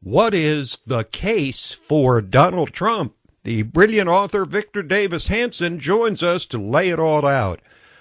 What is the case for Donald Trump? The brilliant author Victor Davis Hanson joins us to lay it all out.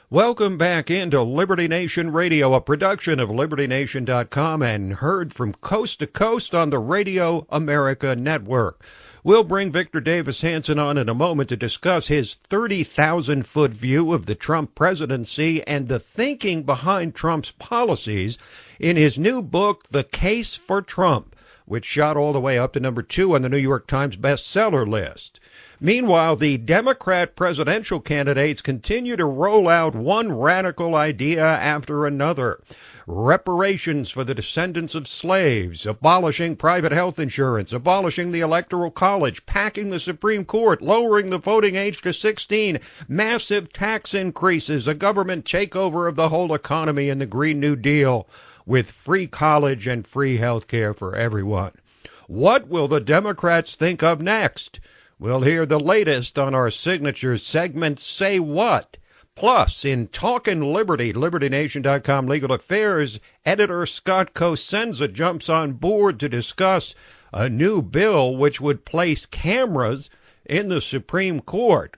Welcome back into Liberty Nation Radio, a production of LibertyNation.com and heard from coast to coast on the Radio America Network. We'll bring Victor Davis Hanson on in a moment to discuss his 30,000-foot view of the Trump presidency and the thinking behind Trump's policies in his new book, The Case for Trump, which shot all the way up to number 2 on the New York Times bestseller list. Meanwhile, the Democrat presidential candidates continue to roll out one radical idea after another. Reparations for the descendants of slaves, abolishing private health insurance, abolishing the Electoral College, packing the Supreme Court, lowering the voting age to 16, massive tax increases, a government takeover of the whole economy, and the Green New Deal, with free college and free health care for everyone. What will the Democrats think of next? We'll hear the latest on our signature segment, Say What? Plus, in Talkin' Liberty, LibertyNation.com Legal Affairs, editor Scott Cosenza jumps on board to discuss a new bill which would place cameras in the Supreme Court.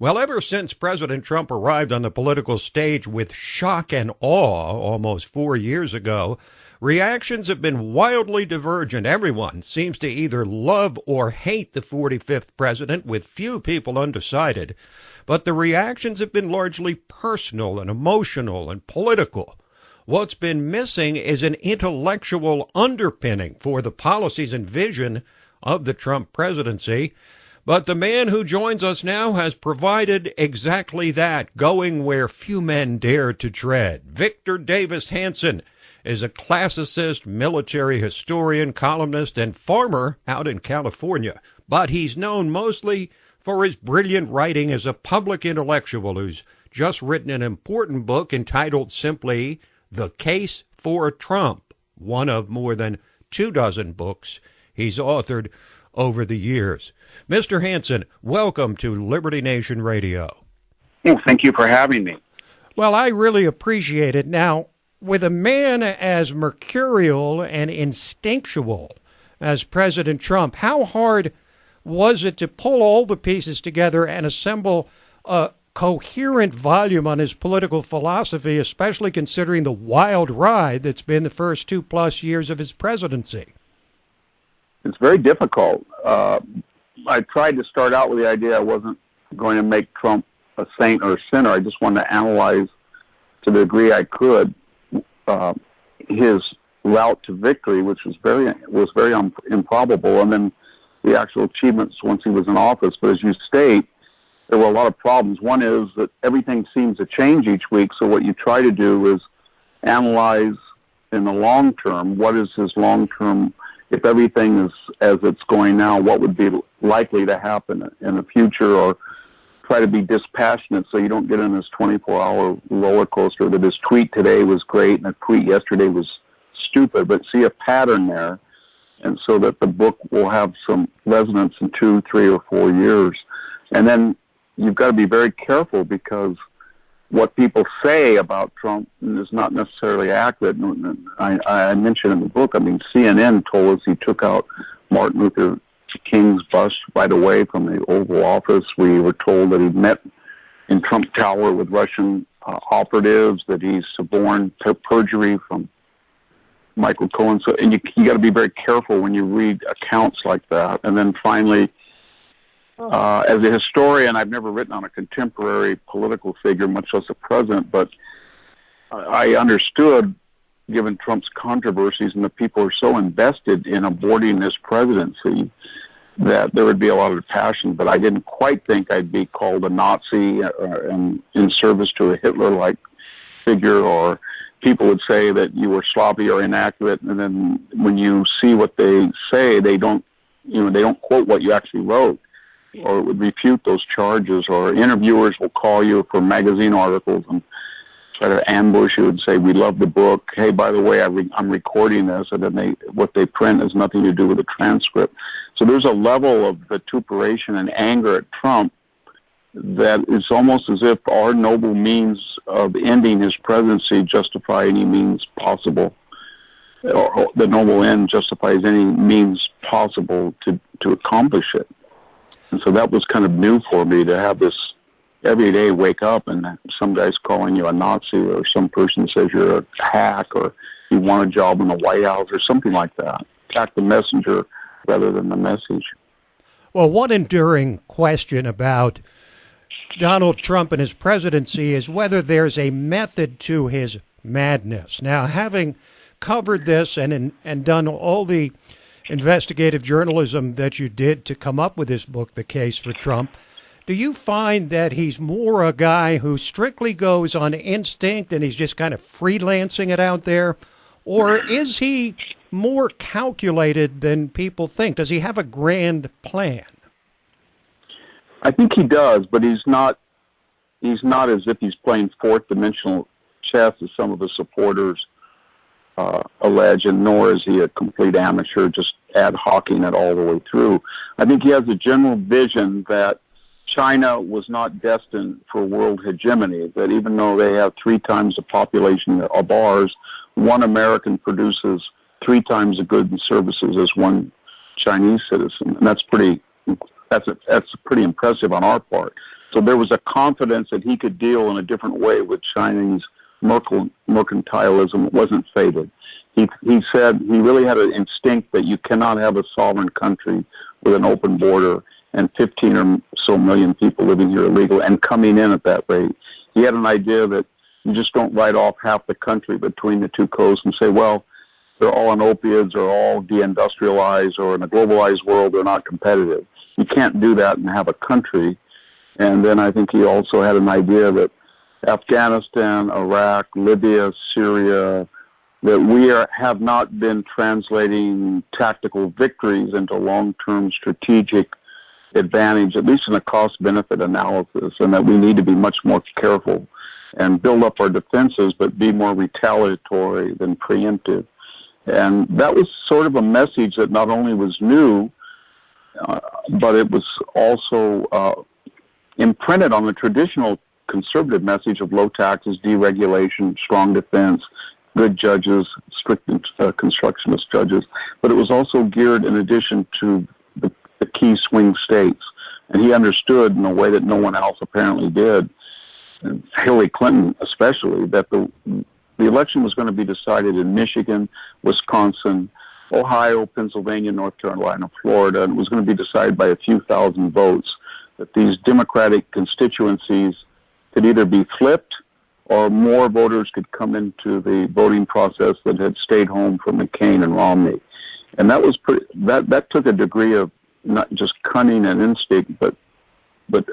Well, ever since President Trump arrived on the political stage with shock and awe almost 4 years ago, reactions have been wildly divergent. Everyone seems to either love or hate the 45th president, with few people undecided. But the reactions have been largely personal and emotional and political. What's been missing is an intellectual underpinning for the policies and vision of the Trump presidency. But the man who joins us now has provided exactly that, going where few men dare to tread. Victor Davis Hanson is a classicist, military historian, columnist, and farmer out in California. But he's known mostly for his brilliant writing as a public intellectual who's just written an important book entitled simply The Case for Trump, one of more than 24 books he's authored over the years. Mr. Hanson, welcome to Liberty Nation Radio. Well, thank you for having me. Well, I really appreciate it. Now, with a man as mercurial and instinctual as President Trump, how hard was it to pull all the pieces together and assemble a coherent volume on his political philosophy, especially considering the wild ride that's been the first 2+ years of his presidency? It's very difficult. I tried to start out with the idea I wasn't going to make Trump a saint or a sinner. I just wanted to analyze to the degree I could his route to victory, which was very improbable, and then the actual achievements once he was in office. But as you state, there were a lot of problems. One is that everything seems to change each week, so what you try to do is analyze in the long term, what is his long term. If everything is as it's going now, what would be likely to happen in the future, or try to be dispassionate so you don't get in this 24-hour roller coaster that his tweet today was great and a tweet yesterday was stupid, but see a pattern there, and so that the book will have some resonance in 2, 3, or 4 years. And then you've got to be very careful, because what people say about Trump is not necessarily accurate. I mentioned in the book, CNN told us he took out Martin Luther King's bust right away from the Oval Office. We were told that he met in Trump Tower with Russian operatives, that he suborned perjury from Michael Cohen. So, and you got to be very careful when you read accounts like that. And then finally, as a historian, I've never written on a contemporary political figure, much less a president, but I understood, given Trump's controversies and the people are so invested in aborting this presidency, that there would be a lot of passion. But I didn't quite think I'd be called a Nazi and in service to a Hitler-like figure, or people would say that you were sloppy or inaccurate, and then when you see what they say, they don't quote what you actually wrote, or would refute those charges, or interviewers will call you for magazine articles and try to ambush you and say, we love the book. Hey, by the way, I'm recording this, and then what they print has nothing to do with the transcript. So there's a level of vituperation and anger at Trump that is almost as if our noble means of ending his presidency justify any means possible. or the noble end justifies any means possible to accomplish it. And so that was kind of new for me, to have this every day wake up and some guy's calling you a Nazi, or some person says you're a hack, or you want a job in the White House or something like that. Attack the messenger rather than the message. Well, one enduring question about Donald Trump and his presidency is whether there's a method to his madness. Now, having covered this and done all the investigative journalism that you did to come up with this book, The Case for Trump, do you find that he's more a guy who strictly goes on instinct and he's just kind of freelancing it out there? Or is he more calculated than people think? Does he have a grand plan? I think he does, but he's not as if he's playing fourth dimensional chess, as some of his supporters allege, and nor is he a complete amateur just ad hocing it all the way through. I think he has a general vision that China was not destined for world hegemony, that even though they have 3 times the population of ours, one American produces 3 times the goods and services as one Chinese citizen. And that's pretty impressive on our part. So there was a confidence that he could deal in a different way with Chinese mercantilism. It wasn't faded. He said he really had an instinct that you cannot have a sovereign country with an open border and 15 or so million people living here illegally and coming in at that rate. He had an idea that you just don't write off half the country between the two coasts and say, well, they're all on opiates or all deindustrialized, or in a globalized world they're not competitive. You can't do that and have a country. And then I think he also had an idea that Afghanistan, Iraq, Libya, Syria, that we have not been translating tactical victories into long-term strategic advantage, at least in a cost-benefit analysis, and that we need to be much more careful and build up our defenses, but be more retaliatory than preemptive. And that was sort of a message that not only was new, but it was also imprinted on the traditional conservative message of low taxes, deregulation, strong defense, good judges, strict constructionist judges. But it was also geared, in addition to the key swing states. And he understood in a way that no one else apparently did, and Hillary Clinton especially, that the election was going to be decided in Michigan, Wisconsin, Ohio, Pennsylvania, North Carolina, Florida, and it was going to be decided by a few thousand votes, that these Democratic constituencies could either be flipped or more voters could come into the voting process that had stayed home from McCain and Romney. And that was that took a degree of not just cunning and instinct, but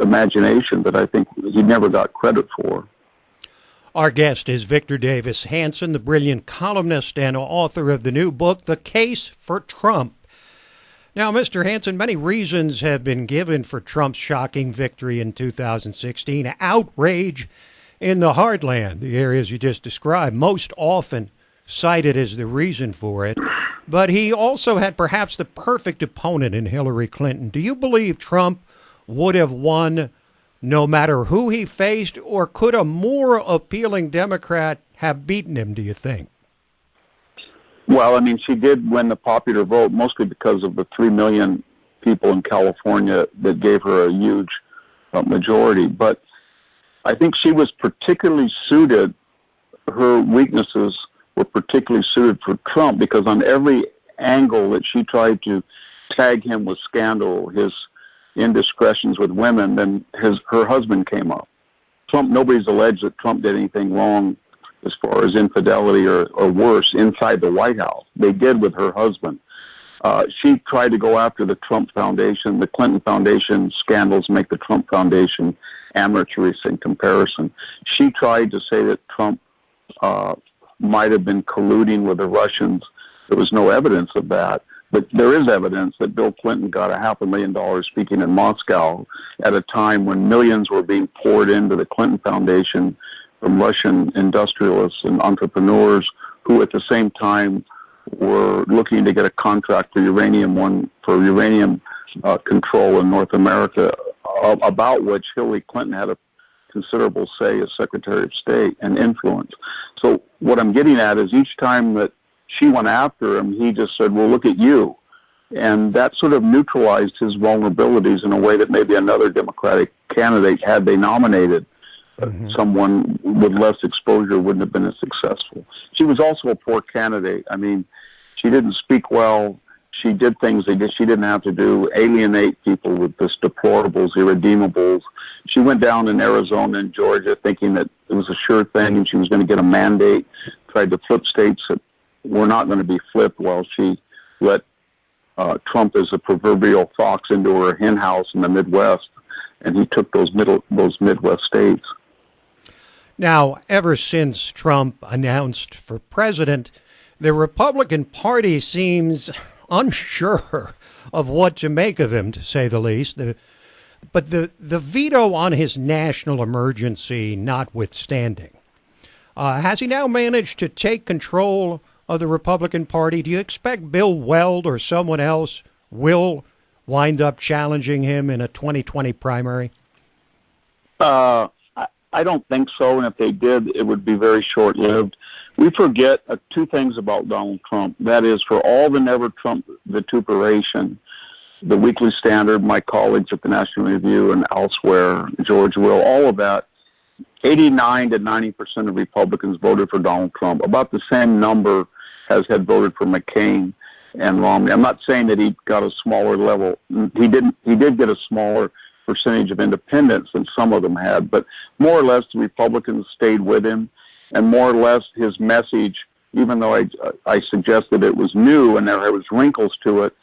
imagination that I think he never got credit for. Our guest is Victor Davis Hanson, the brilliant columnist and author of the new book, The Case for Trump. Now, Mr. Hanson, many reasons have been given for Trump's shocking victory in 2016. Outrage in the heartland, the areas you just described, most often cited as the reason for it. But he also had perhaps the perfect opponent in Hillary Clinton. Do you believe Trump would have won no matter who he faced, or could a more appealing Democrat have beaten him, do you think? Well, I mean, she did win the popular vote, mostly because of the 3 million people in California that gave her a huge majority. But I think she was particularly suited, her weaknesses were particularly suited for Trump, because on every angle that she tried to tag him with scandal, his indiscretions with women, then her husband came up. Trump, nobody's alleged that Trump did anything wrong as far as infidelity or worse inside the White House. They did with her husband. She tried to go after the Trump Foundation. The Clinton Foundation scandals make the Trump Foundation amateurish in comparison. She tried to say that Trump might have been colluding with the Russians. There was no evidence of that. But there is evidence that Bill Clinton got $500,000 speaking in Moscow at a time when millions were being poured into the Clinton Foundation from Russian industrialists and entrepreneurs who at the same time were looking to get a contract for uranium control in North America, about which Hillary Clinton had a considerable say as Secretary of State and influence. So what I'm getting at is each time that she went after him, he just said, well, look at you. And that sort of neutralized his vulnerabilities in a way that maybe another Democratic candidate, had they nominated someone with less exposure, wouldn't have been as successful. She was also a poor candidate. I mean, she didn't speak well. She did things she didn't have to do, alienate people with this deplorables, irredeemables. She went down in Arizona and Georgia thinking that it was a sure thing and she was going to get a mandate, tried to flip states that were not going to be flipped, while she let Trump as a proverbial fox into her hen house in the Midwest, and he took those Midwest states. Now, ever since Trump announced for president, the Republican Party seems unsure of what to make of him, to say the least. But the veto on his national emergency notwithstanding, has he now managed to take control of the Republican Party? Do you expect Bill Weld or someone else will wind up challenging him in a 2020 primary? I don't think so, and if they did, it would be very short-lived. We forget two things about Donald Trump. That is, for all the never-Trump vituperation, the Weekly Standard, my colleagues at the National Review and elsewhere, George Will, all of that, 89 to 90% of Republicans voted for Donald Trump. About the same number had voted for McCain and Romney. I'm not saying that he got a smaller level. He did get a smaller percentage of independents than some of them had, but more or less the Republicans stayed with him, and more or less his message, even though I suggested it was new and there was wrinkles to it,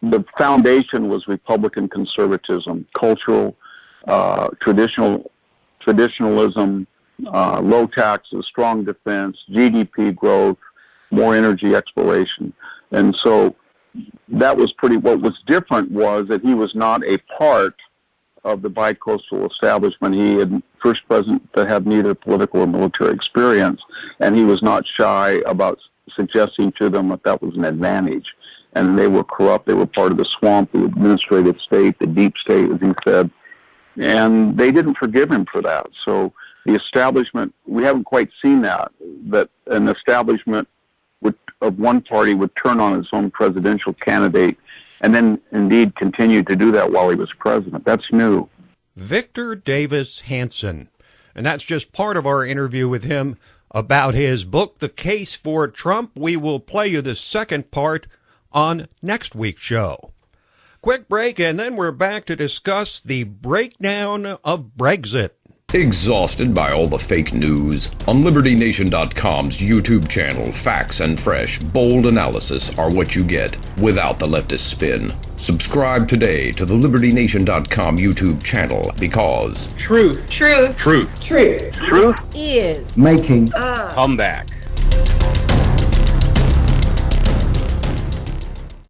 the foundation was Republican conservatism, cultural, traditionalism, low taxes, strong defense, GDP growth, more energy exploration. And so that was what was different was that he was not a part of the bicoastal establishment. He had first president to have neither political or military experience, and he was not shy about suggesting to them that was an advantage. And they were corrupt. They were part of the swamp, the administrative state, the deep state, as he said. And they didn't forgive him for that. So the establishment, we haven't quite seen that an establishment of one party would turn on its own presidential candidate and then indeed continue to do that while he was president. That's new. Victor Davis Hanson. And that's just part of our interview with him about his book, The Case for Trump. We will play you the second part on next week's show. Quick break, and then we're back to discuss the breakdown of Brexit. Exhausted by all the fake news? On LibertyNation.com's YouTube channel, facts and fresh, bold analysis are what you get without the leftist spin. Subscribe today to the LibertyNation.com YouTube channel because truth is making a comeback.